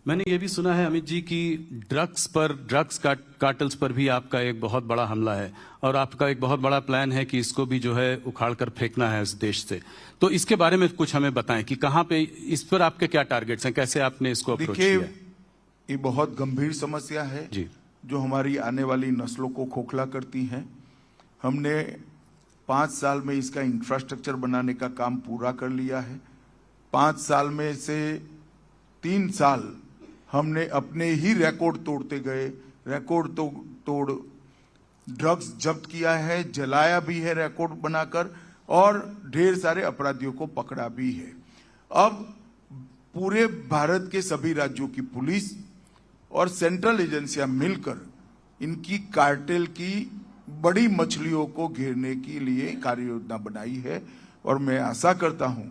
मैंने ये भी सुना है अमित जी कि ड्रग्स कार्टल्स पर भी आपका एक बहुत बड़ा हमला है और आपका एक बहुत बड़ा प्लान है कि इसको भी जो है उखाड़ कर फेंकना है इस देश से। तो इसके बारे में कुछ हमें बताएं कि कहां पे इस पर आपके क्या टारगेट्स हैं, कैसे आपने इसको अप्रोच देखिए, किया? ये बहुत गंभीर समस्या है जी। जो हमारी आने वाली नस्लों को खोखला करती है। हमने 5 साल में इसका इंफ्रास्ट्रक्चर बनाने का काम पूरा कर लिया है। 5 साल में से 3 साल हमने अपने ही रिकॉर्ड तोड़ते गए, रिकॉर्ड तोड़ ड्रग्स जब्त किया है, जलाया भी है रिकॉर्ड बनाकर, और ढेर सारे अपराधियों को पकड़ा भी है। अब पूरे भारत के सभी राज्यों की पुलिस और सेंट्रल एजेंसियां मिलकर इनकी कार्टेल की बड़ी मछलियों को घेरने के लिए कार्य योजना बनाई है, और मैं आशा करता हूं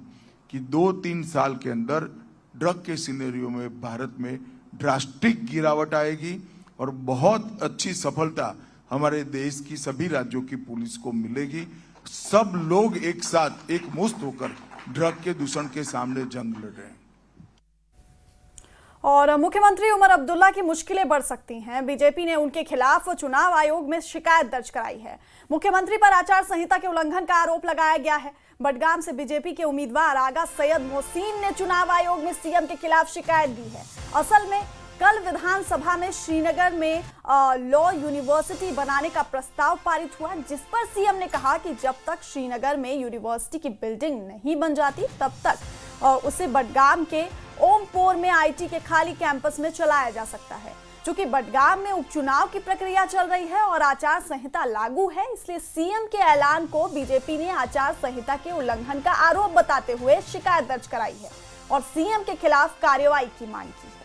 कि 2-3 साल के अंदर ड्रग के सिनेरियो में भारत में ड्रास्टिक गिरावट आएगी और बहुत अच्छी सफलता हमारे देश की सभी राज्यों की पुलिस को मिलेगी। सब लोग एक साथ एक मुश्त होकर ड्रग के दूषण के सामने जंग लड़ रहे हैं। और मुख्यमंत्री उमर अब्दुल्ला की मुश्किलें बढ़ सकती हैं। बीजेपी ने उनके खिलाफ चुनाव आयोग में शिकायत दर्ज कराई है। मुख्यमंत्री पर आचार संहिता के उल्लंघन का आरोप लगाया गया है। बडगाम से बीजेपी के उम्मीदवार आगा सैयद मोहसिन ने चुनाव आयोग में सीएम के खिलाफ शिकायत दी है। असल में कल विधानसभा में श्रीनगर में लॉ यूनिवर्सिटी बनाने का प्रस्ताव पारित हुआ, जिस पर सीएम ने कहा कि जब तक श्रीनगर में यूनिवर्सिटी की बिल्डिंग नहीं बन जाती तब तक उसे बडगाम के ओमपोर में आईटी के खाली कैंपस में चलाया जा सकता है। चूंकि बडगाम में उपचुनाव की प्रक्रिया चल रही है और आचार संहिता लागू है, इसलिए सीएम के ऐलान को बीजेपी ने आचार संहिता के उल्लंघन का आरोप बताते हुए शिकायत दर्ज कराई है और सीएम के खिलाफ कार्रवाई की मांग की है।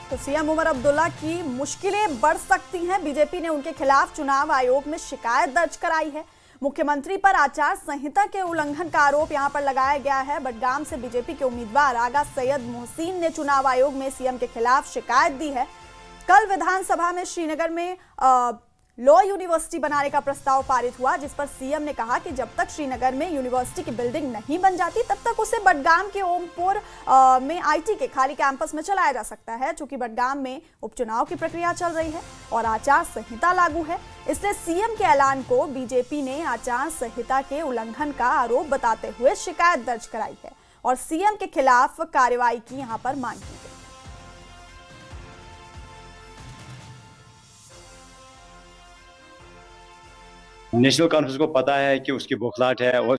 तो सीएम उमर अब्दुल्ला की मुश्किलें बढ़ सकती हैं। बीजेपी ने उनके खिलाफ चुनाव आयोग में शिकायत दर्ज कराई है। मुख्यमंत्री पर आचार संहिता के उल्लंघन का आरोप यहां पर लगाया गया है। बडगाम से बीजेपी के उम्मीदवार आगा सैयद मोहसिन ने चुनाव आयोग में सीएम के खिलाफ शिकायत दी है। कल विधानसभा में श्रीनगर में लॉ यूनिवर्सिटी बनाने का प्रस्ताव पारित हुआ, जिस पर सीएम ने कहा कि जब तक श्रीनगर में यूनिवर्सिटी की बिल्डिंग नहीं बन जाती तब तक उसे बडगाम के ओमपोर में आईटी के खाली कैंपस में चलाया जा सकता है। चूंकि बडगाम में उपचुनाव की प्रक्रिया चल रही है और आचार संहिता लागू है, इसलिए सीएम के ऐलान को बीजेपी ने आचार संहिता के उल्लंघन का आरोप बताते हुए शिकायत दर्ज कराई है और सीएम के खिलाफ कार्रवाई की यहां पर मांग की है। नेशनल कॉन्फ्रेंस को पता है कि उसकी बौखलाहट है और